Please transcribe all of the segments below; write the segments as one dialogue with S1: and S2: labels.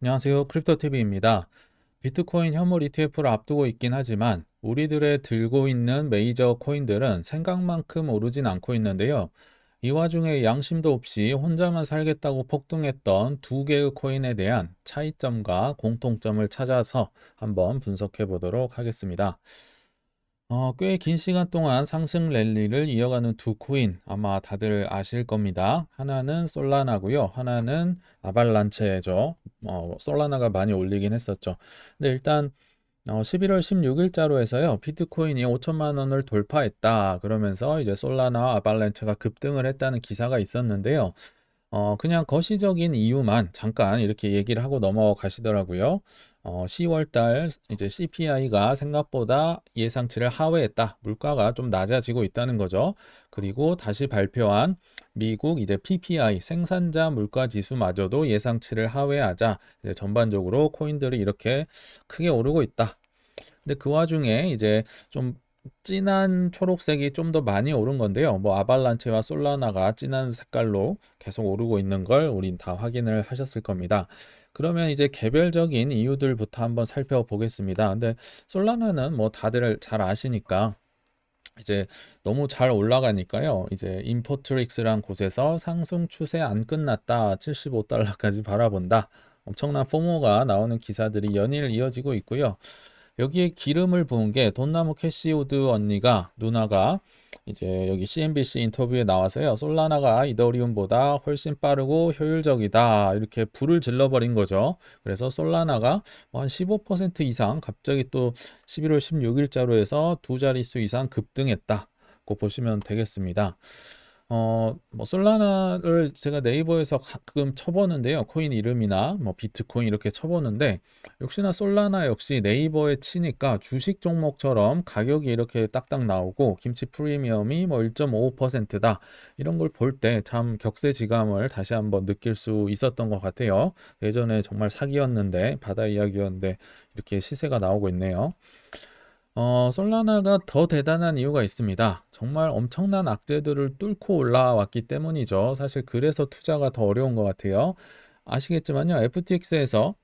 S1: 안녕하세요. 크립토TV입니다. 비트코인 현물 ETF를 앞두고 있긴 하지만 우리들의 들고 있는 메이저 코인들은 생각만큼 오르진 않고 있는데요. 이 와중에 양심도 없이 혼자만 살겠다고 폭등했던 두 개의 코인에 대한 차이점과 공통점을 찾아서 한번 분석해 보도록 하겠습니다. 꽤 긴 시간 동안 상승 랠리를 이어가는 두 코인 아마 다들 아실 겁니다. 하나는 솔라나고요. 하나는 아발란체죠. 솔라나가 많이 올리긴 했었죠. 근데 일단 11월 16일자로 해서요. 비트코인이 5천만 원을 돌파했다. 그러면서 이제 솔라나와 아발란체가 급등을 했다는 기사가 있었는데요. 그냥 거시적인 이유만 잠깐 이렇게 얘기를 하고 넘어가시더라고요. 10월 달 이제 CPI가 생각보다 예상치를 하회했다. 물가가 좀 낮아지고 있다는 거죠. 그리고 다시 발표한 미국 이제 PPI 생산자 물가 지수마저도 예상치를 하회하자 이제 전반적으로 코인들이 이렇게 크게 오르고 있다. 근데 그 와중에 이제 좀 진한 초록색이 좀 더 많이 오른 건데요. 뭐 아발란체와 솔라나가 진한 색깔로 계속 오르고 있는 걸 우린 다 확인을 하셨을 겁니다. 그러면 이제 개별적인 이유들부터 한번 살펴보겠습니다. 근데 솔라나는 뭐 다들 잘 아시니까 이제 너무 잘 올라가니까요. 이제 인포트릭스란 곳에서 상승 추세 안 끝났다. 75달러까지 바라본다. 엄청난 포모가 나오는 기사들이 연일 이어지고 있고요. 여기에 기름을 부은 게 돈나무 캐시우드 누나가 이제 여기 CNBC 인터뷰에 나와서요. 솔라나가 이더리움보다 훨씬 빠르고 효율적이다. 이렇게 불을 질러버린 거죠. 그래서 솔라나가 뭐한 15% 이상 갑자기 또 11월 16일자로 해서 두 자릿수 이상 급등했다고 보시면 되겠습니다. 뭐 솔라나를 제가 네이버에서 가끔 쳐보는데요. 코인 이름이나 뭐 비트코인 이렇게 쳐보는데 역시나 솔라나 역시 네이버에 치니까 주식 종목처럼 가격이 이렇게 딱딱 나오고 김치 프리미엄이 뭐 1.55%다. 이런 걸 볼 때 참 격세지감을 다시 한번 느낄 수 있었던 것 같아요. 예전에 정말 사기였는데 바다 이야기였는데 이렇게 시세가 나오고 있네요. 솔라나가 더 대단한 이유가 있습니다. 정말 엄청난 악재들을 뚫고 올라왔기 때문이죠. 사실 그래서 투자가 더 어려운 것 같아요. 아시겠지만요, FTX에서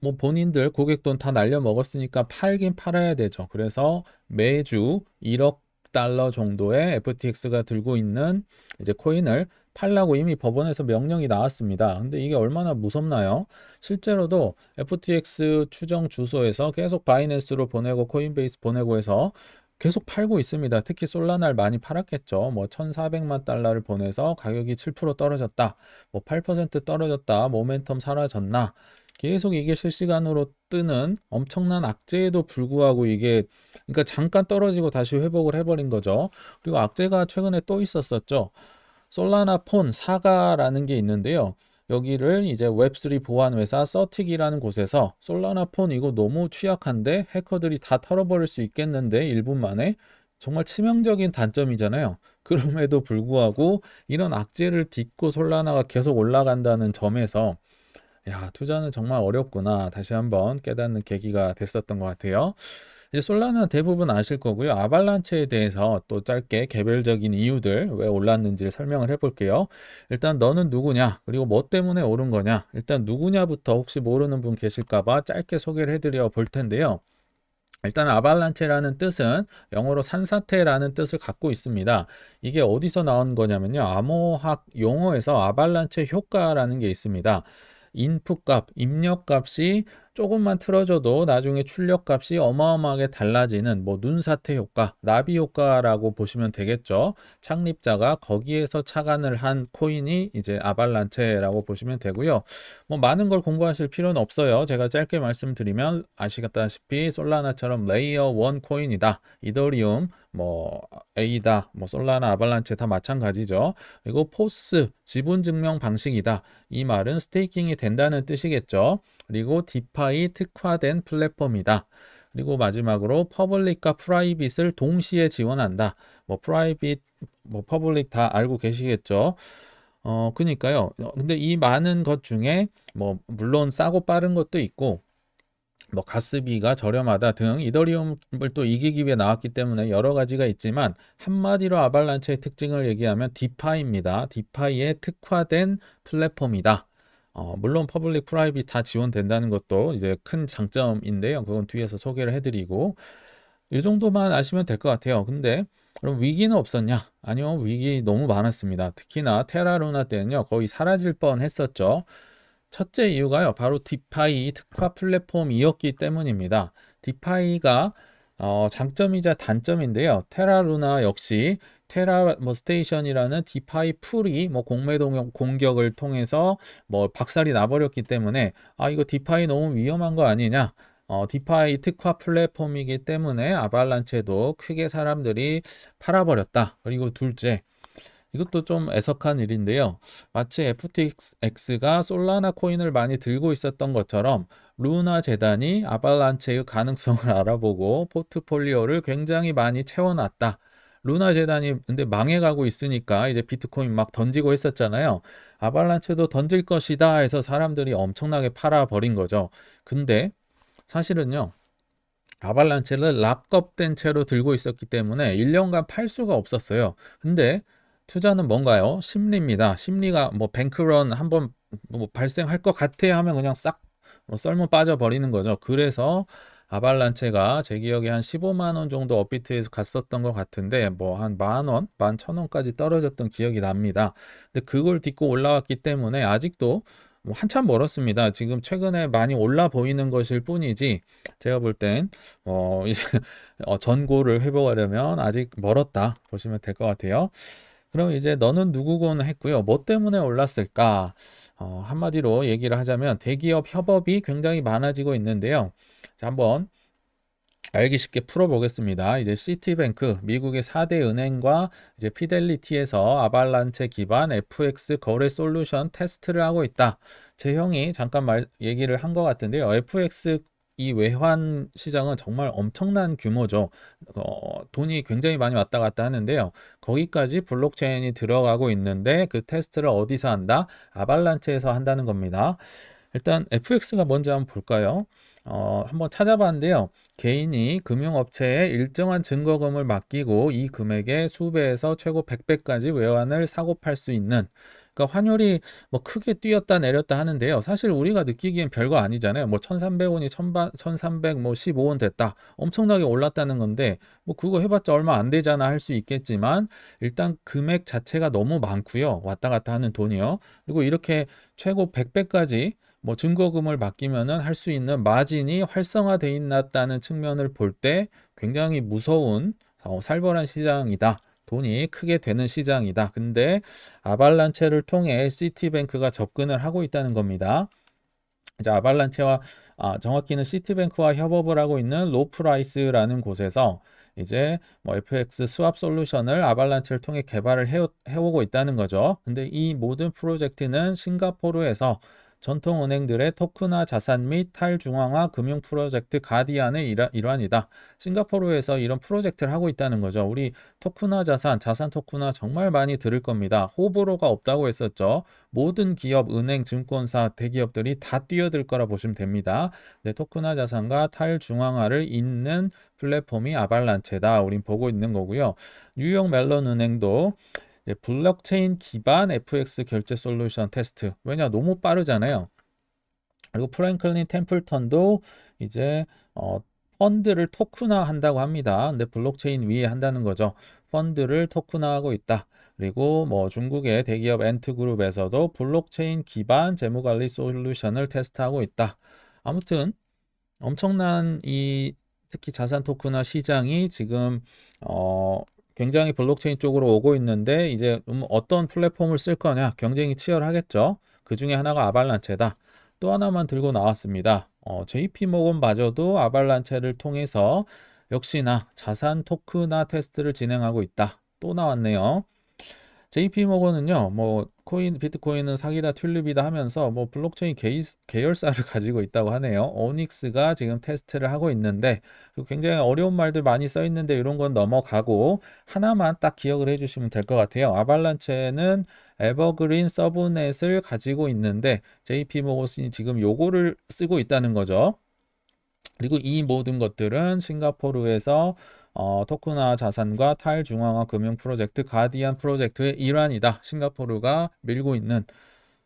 S1: 뭐 본인들 고객 돈 다 날려 먹었으니까 팔긴 팔아야 되죠. 그래서 매주 1억 달러 정도의 FTX가 들고 있는 이제 코인을 팔라고 이미 법원에서 명령이 나왔습니다. 근데 이게 얼마나 무섭나요? 실제로도 FTX 추정 주소에서 계속 바이낸스로 보내고 코인베이스 보내고 해서 계속 팔고 있습니다. 특히 솔라나를 많이 팔았겠죠. 뭐 1,400만 달러를 보내서 가격이 7% 떨어졌다. 뭐 8% 떨어졌다. 모멘텀 사라졌나? 계속 이게 실시간으로 뜨는 엄청난 악재에도 불구하고 이게 그러니까 잠깐 떨어지고 다시 회복을 해버린 거죠. 그리고 악재가 최근에 또 있었었죠. 솔라나 폰 사가라는 게 있는데요. 여기를 이제 웹3 보안 회사 서틱이라는 곳에서 솔라나 폰 이거 너무 취약한데 해커들이 다 털어버릴 수 있겠는데 1분 만에 정말 치명적인 단점이잖아요. 그럼에도 불구하고 이런 악재를 딛고 솔라나가 계속 올라간다는 점에서 야, 투자는 정말 어렵구나. 다시 한번 깨닫는 계기가 됐었던 것 같아요. 이제 솔라는 대부분 아실 거고요. 아발란체에 대해서 또 짧게 개별적인 이유들 왜 올랐는지를 설명을 해볼게요. 일단 너는 누구냐? 그리고 뭐 때문에 오른 거냐? 일단 누구냐부터 혹시 모르는 분 계실까봐 짧게 소개를 해드려 볼 텐데요. 일단 아발란체라는 뜻은 영어로 산사태라는 뜻을 갖고 있습니다. 이게 어디서 나온 거냐면요. 암호학 용어에서 아발란체 효과라는 게 있습니다. 인풋 값, 입력 값이 조금만 틀어져도 나중에 출력 값이 어마어마하게 달라지는 뭐 눈사태 효과, 나비 효과라고 보시면 되겠죠. 창립자가 거기에서 착안을 한 코인이 이제 아발란체라고 보시면 되고요. 뭐 많은 걸 공부하실 필요는 없어요. 제가 짧게 말씀드리면 아시다시피 솔라나처럼 레이어 1 코인이다. 이더리움, 뭐 에이다, 뭐 솔라나, 아발란체 다 마찬가지죠. 그리고 포스, 지분 증명 방식이다. 이 말은 스테이킹이 된다는 뜻이겠죠. 그리고 디파이 특화된 플랫폼이다. 그리고 마지막으로 퍼블릭과 프라이빗을 동시에 지원한다. 뭐 프라이빗, 뭐 퍼블릭 다 알고 계시겠죠. 그니까요. 근데 이 많은 것 중에 뭐 물론 싸고 빠른 것도 있고 뭐 가스비가 저렴하다 등 이더리움을 또 이기기 위해 나왔기 때문에 여러 가지가 있지만 한마디로 아발란체의 특징을 얘기하면 디파이입니다. 디파이에 특화된 플랫폼이다. 물론 퍼블릭 프라이빗 다 지원된다는 것도 이제 큰 장점인데요. 그건 뒤에서 소개를 해드리고 이 정도만 아시면 될 것 같아요. 근데 그럼 위기는 없었냐? 아니요, 위기 너무 많았습니다. 특히나 테라루나 때는요, 거의 사라질 뻔 했었죠. 첫째 이유가요, 바로 디파이 특화 플랫폼이었기 때문입니다. 디파이가 장점이자 단점인데요. 테라루나 역시 테라 뭐 스테이션이라는 디파이 풀이 뭐 공격을 통해서 뭐 박살이 나버렸기 때문에 이거 디파이 너무 위험한 거 아니냐? 디파이 특화 플랫폼이기 때문에 아발란체도 크게 사람들이 팔아버렸다. 그리고 둘째, 이것도 좀 애석한 일인데요. 마치 FTX가 솔라나 코인을 많이 들고 있었던 것처럼 루나 재단이 아발란체의 가능성을 알아보고 포트폴리오를 굉장히 많이 채워놨다. 루나 재단이 근데 망해가고 있으니까 이제 비트코인 막 던지고 했었잖아요. 아발란체도 던질 것이다 해서 사람들이 엄청나게 팔아버린 거죠. 근데 사실은요, 아발란체를 락업된 채로 들고 있었기 때문에 1년간 팔 수가 없었어요. 근데 투자는 뭔가요? 심리입니다. 심리가 뭐 뱅크런 한번 뭐 발생할 것 같아 하면 그냥 싹 썰물 빠져버리는 거죠. 그래서 아발란체가 제 기억에 한 15만 원 정도 업비트에서 갔었던 것 같은데 뭐 한 만 원, 11,000원까지 떨어졌던 기억이 납니다. 근데 그걸 딛고 올라왔기 때문에 아직도 뭐 한참 멀었습니다. 지금 최근에 많이 올라 보이는 것일 뿐이지 제가 볼 땐 이제 전고를 회복하려면 아직 멀었다 보시면 될 것 같아요. 그럼 이제 너는 누구곤 했고요. 뭐 때문에 올랐을까? 한마디로 얘기를 하자면 대기업 협업이 굉장히 많아지고 있는데요. 자, 한번 알기 쉽게 풀어보겠습니다. 이제 시티뱅크, 미국의 4대 은행과 이제 피델리티에서 아발란체 기반 FX 거래 솔루션 테스트를 하고 있다. 제 형이 잠깐 얘기를 한 것 같은데요. FX 이 외환 시장은 정말 엄청난 규모죠. 돈이 굉장히 많이 왔다 갔다 하는데요. 거기까지 블록체인이 들어가고 있는데 그 테스트를 어디서 한다? 아발란체에서 한다는 겁니다. 일단 FX가 뭔지 한번 볼까요? 한번 찾아봤는데요. 개인이 금융업체에 일정한 증거금을 맡기고 이 금액의 수배에서 최고 100배까지 외환을 사고 팔 수 있는, 그러니까 환율이 뭐 크게 뛰었다 내렸다 하는데요. 사실 우리가 느끼기엔 별거 아니잖아요. 뭐 1,300원이 1,300 뭐 15원 됐다. 엄청나게 올랐다는 건데 뭐 그거 해봤자 얼마 안 되잖아 할 수 있겠지만 일단 금액 자체가 너무 많고요. 왔다 갔다 하는 돈이요. 그리고 이렇게 최고 100배까지 뭐 증거금을 맡기면은 할 수 있는 마진이 활성화돼 있다는 측면을 볼 때 굉장히 무서운 살벌한 시장이다. 돈이 크게 되는 시장이다. 근데 아발란체를 통해 시티뱅크가 접근을 하고 있다는 겁니다. 이제 아발란체와 정확히는 시티뱅크와 협업을 하고 있는 로프라이스라는 곳에서 이제 뭐 FX 스왑 솔루션을 아발란체를 통해 개발을 해오고 있다는 거죠. 근데 이 모든 프로젝트는 싱가포르에서 전통은행들의 토큰화 자산 및 탈중앙화 금융 프로젝트 가디안의 일환이다. 싱가포르에서 이런 프로젝트를 하고 있다는 거죠. 우리 토큰화 자산 토큰화 정말 많이 들을 겁니다. 호불호가 없다고 했었죠. 모든 기업, 은행, 증권사, 대기업들이 다 뛰어들 거라 보시면 됩니다. 네, 토큰화 자산과 탈중앙화를 잇는 플랫폼이 아발란체다. 우린 보고 있는 거고요. 뉴욕 멜론 은행도 블록체인 기반 FX 결제 솔루션 테스트. 왜냐? 너무 빠르잖아요. 그리고 프랭클린 템플턴도 이제 펀드를 토큰화 한다고 합니다. 근데 블록체인 위에 한다는 거죠. 펀드를 토큰화하고 있다. 그리고 뭐 중국의 대기업 엔트그룹에서도 블록체인 기반 재무관리 솔루션을 테스트하고 있다. 아무튼 엄청난 특히 자산 토큰화 시장이 지금 굉장히 블록체인 쪽으로 오고 있는데 이제 어떤 플랫폼을 쓸 거냐 경쟁이 치열하겠죠. 그 중에 하나가 아발란체다. 또 하나만 들고 나왔습니다. JP모건마저도 아발란체를 통해서 역시나 자산 토큰화 테스트를 진행하고 있다. 또 나왔네요. JP모건은요, 뭐 비트코인은 사기다 튤립이다 하면서 뭐 블록체인 계열사를 가지고 있다고 하네요. 오닉스가 지금 테스트를 하고 있는데 굉장히 어려운 말들 많이 써 있는데 이런 건 넘어가고 하나만 딱 기억을 해주시면 될 것 같아요. 아발란체는 에버그린 서브넷을 가지고 있는데 JP모건이 지금 요거를 쓰고 있다는 거죠. 그리고 이 모든 것들은 싱가포르에서 토큰화 자산과 탈중앙화 금융 프로젝트 가디안 프로젝트의 일환이다. 싱가포르가 밀고 있는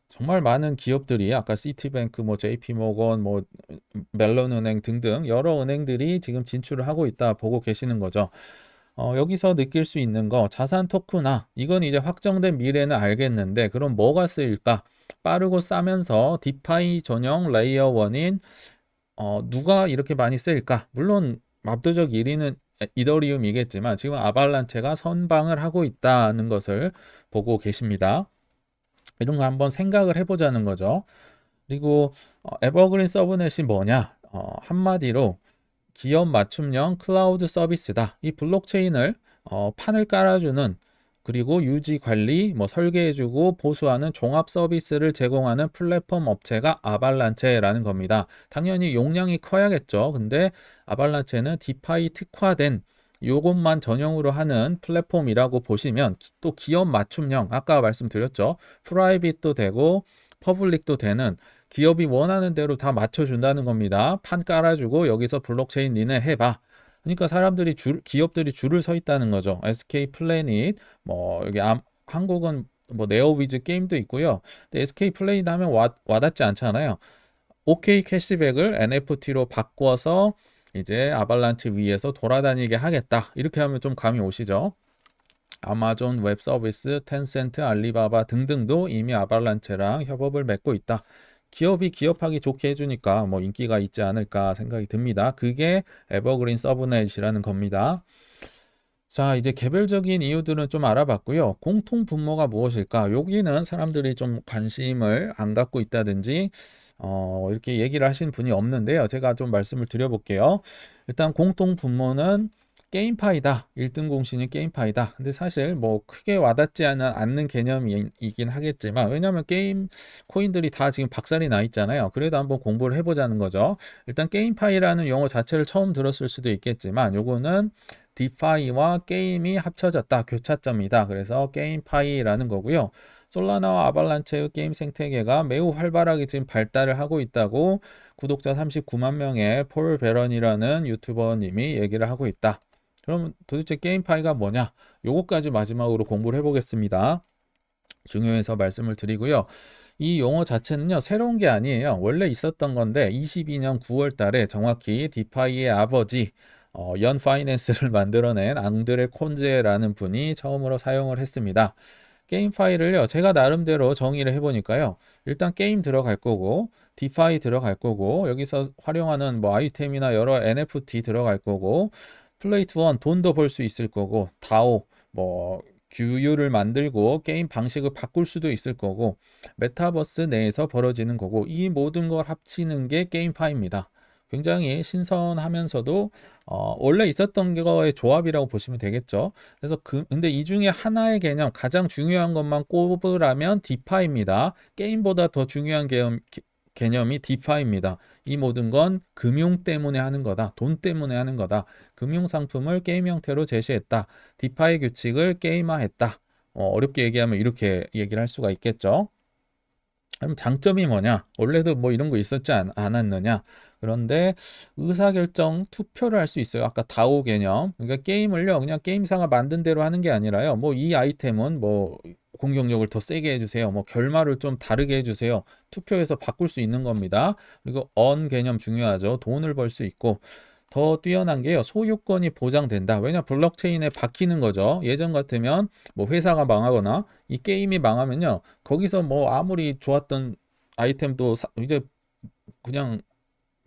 S1: 정말 많은 기업들이 아까 시티뱅크, 뭐 JP모건, 뭐 멜론은행 등등 여러 은행들이 지금 진출을 하고 있다 보고 계시는 거죠. 여기서 느낄 수 있는 거 자산 토크나 이건 이제 확정된 미래는 알겠는데 그럼 뭐가 쓰일까? 빠르고 싸면서 디파이 전용 레이어 1인 누가 이렇게 많이 쓰일까? 물론 압도적 1위는 이더리움이겠지만 지금 아발란체가 선방을 하고 있다는 것을 보고 계십니다. 이런 거 한번 생각을 해보자는 거죠. 그리고 에버그린 서브넷이 뭐냐? 한마디로 기업 맞춤형 클라우드 서비스다. 이 블록체인을 판을 깔아주는 그리고 유지 관리, 뭐 설계해주고 보수하는 종합 서비스를 제공하는 플랫폼 업체가 아발란체라는 겁니다. 당연히 용량이 커야겠죠. 근데 아발란체는 디파이 특화된 요것만 전용으로 하는 플랫폼이라고 보시면 또 기업 맞춤형, 아까 말씀드렸죠. 프라이빗도 되고 퍼블릭도 되는 기업이 원하는 대로 다 맞춰준다는 겁니다. 판 깔아주고 여기서 블록체인 니네 해봐. 그러니까 기업들이 줄을 서 있다는 거죠. SK 플래닛, 뭐 여기 한국은 뭐 네오위즈 게임도 있고요. 근데 SK 플래닛 하면 와닿지 않잖아요. OK 캐시백을 NFT로 바꿔서 이제 아발란체 위에서 돌아다니게 하겠다. 이렇게 하면 좀 감이 오시죠? 아마존 웹 서비스, 텐센트, 알리바바 등등도 이미 아발란체랑 협업을 맺고 있다. 기업이 기업하기 좋게 해주니까 뭐 인기가 있지 않을까 생각이 듭니다. 그게 에버그린 서브넷이라는 겁니다. 자, 이제 개별적인 이유들은 좀 알아봤고요. 공통 분모가 무엇일까? 여기는 사람들이 좀 관심을 안 갖고 있다든지 이렇게 얘기를 하신 분이 없는데요. 제가 좀 말씀을 드려볼게요. 일단 공통 분모는 게임파이다. 1등 공신이 게임파이다. 근데 사실 뭐 크게 와닿지 않는 개념이긴 하겠지만 왜냐하면 게임 코인들이 다 지금 박살이 나 있잖아요. 그래도 한번 공부를 해보자는 거죠. 일단 게임파이라는 용어 자체를 처음 들었을 수도 있겠지만 요거는 디파이와 게임이 합쳐졌다. 교차점이다. 그래서 게임파이라는 거고요. 솔라나와 아발란체의 게임 생태계가 매우 활발하게 지금 발달을 하고 있다고 구독자 39만 명의 폴 베런이라는 유튜버님이 얘기를 하고 있다. 그럼 도대체 게임파이가 뭐냐? 요거까지 마지막으로 공부를 해보겠습니다. 중요해서 말씀을 드리고요. 이 용어 자체는요, 새로운 게 아니에요. 원래 있었던 건데 22년 9월 달에 정확히 디파이의 아버지 연 파이낸스를 만들어낸 앙드레 콘제라는 분이 처음으로 사용을 했습니다. 게임 파일을요, 제가 나름대로 정의를 해보니까요, 일단 게임 들어갈 거고, 디파이 들어갈 거고, 여기서 활용하는 뭐 아이템이나 여러 NFT 들어갈 거고, 플레이 투 원 돈도 벌 수 있을 거고, 다오, 뭐 규율을 만들고 게임 방식을 바꿀 수도 있을 거고, 메타버스 내에서 벌어지는 거고, 이 모든 걸 합치는 게 게임파입니다. 굉장히 신선하면서도 원래 있었던 거의 조합이라고 보시면 되겠죠. 그래서 근데 이 중에 하나의 개념, 가장 중요한 것만 꼽으라면 디파입니다. 게임보다 더 중요한 개념이 디파입니다. 이 모든 건 금융 때문에 하는 거다. 돈 때문에 하는 거다. 금융 상품을 게임 형태로 제시했다. 디파이 규칙을 게임화했다. 어렵게 얘기하면 이렇게 얘기를 할 수가 있겠죠. 그럼 장점이 뭐냐? 원래도 뭐 이런 거 있었지 않았느냐? 그런데 의사결정 투표를 할 수 있어요. 아까 다오 개념. 그러니까 게임을요, 그냥 게임사가 만든 대로 하는 게 아니라요. 뭐 이 아이템은 뭐 공격력을 더 세게 해주세요. 뭐 결말을 좀 다르게 해주세요. 투표해서 바꿀 수 있는 겁니다. 그리고 언 개념 중요하죠. 돈을 벌 수 있고. 더 뛰어난 게요. 소유권이 보장된다. 왜냐 블록체인에 박히는 거죠. 예전 같으면 뭐 회사가 망하거나 이 게임이 망하면요. 거기서 뭐 아무리 좋았던 아이템도 이제 그냥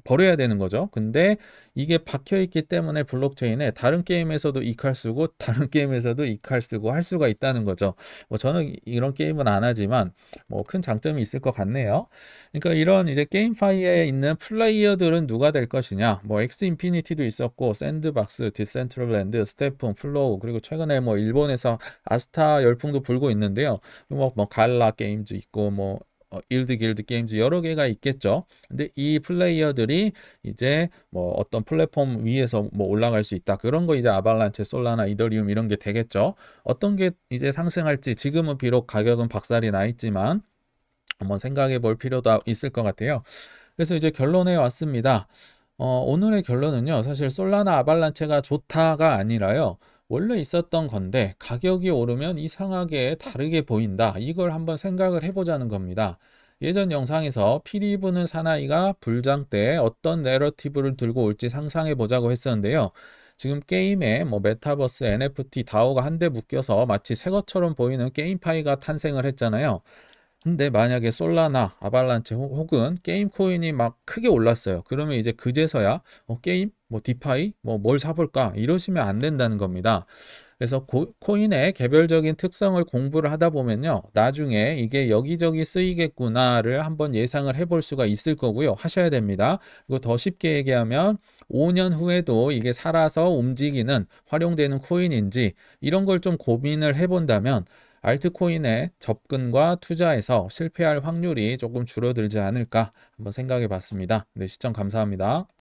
S1: 버려야 되는 거죠. 근데 이게 박혀 있기 때문에 블록체인에 다른 게임에서도 이 칼 쓰고 다른 게임에서도 이 칼 쓰고 할 수가 있다는 거죠. 뭐 저는 이런 게임은 안 하지만 뭐 큰 장점이 있을 것 같네요. 그러니까 이런 이제 게임파이에 있는 플레이어들은 누가 될 것이냐? 뭐 엑스 인피니티도 있었고 샌드박스, 디센트럴랜드, 스테픈, 플로우 그리고 최근에 뭐 일본에서 아스타 열풍도 불고 있는데요. 뭐 갈라 게임즈 있고 뭐 일드 길드 게임즈 여러 개가 있겠죠. 근데 이 플레이어들이 이제 뭐 어떤 플랫폼 위에서 뭐 올라갈 수 있다. 그런 거 이제 아발란체, 솔라나, 이더리움 이런 게 되겠죠. 어떤 게 이제 상승할지 지금은 비록 가격은 박살이 나 있지만 한번 생각해 볼 필요도 있을 것 같아요. 그래서 이제 결론에 왔습니다. 오늘의 결론은요. 사실 솔라나 아발란체가 좋다가 아니라요. 원래 있었던 건데 가격이 오르면 이상하게 다르게 보인다. 이걸 한번 생각을 해보자는 겁니다. 예전 영상에서 피리 부는 사나이가 불장 때 어떤 내러티브를 들고 올지 상상해 보자고 했었는데요. 지금 게임에 뭐 메타버스, NFT, 다오가 한데 묶여서 마치 새 것처럼 보이는 게임파이가 탄생을 했잖아요. 근데 만약에 솔라나 아발란체 혹은 게임 코인이 막 크게 올랐어요. 그러면 이제 그제서야 게임, 뭐 디파이, 뭐 뭘 사볼까 이러시면 안 된다는 겁니다. 그래서 코인의 개별적인 특성을 공부를 하다 보면요. 나중에 이게 여기저기 쓰이겠구나를 한번 예상을 해볼 수가 있을 거고요. 하셔야 됩니다. 그리고 더 쉽게 얘기하면 5년 후에도 이게 살아서 움직이는 활용되는 코인인지 이런 걸 좀 고민을 해본다면 알트코인에 접근과 투자에서 실패할 확률이 조금 줄어들지 않을까 한번 생각해 봤습니다. 네, 시청 감사합니다.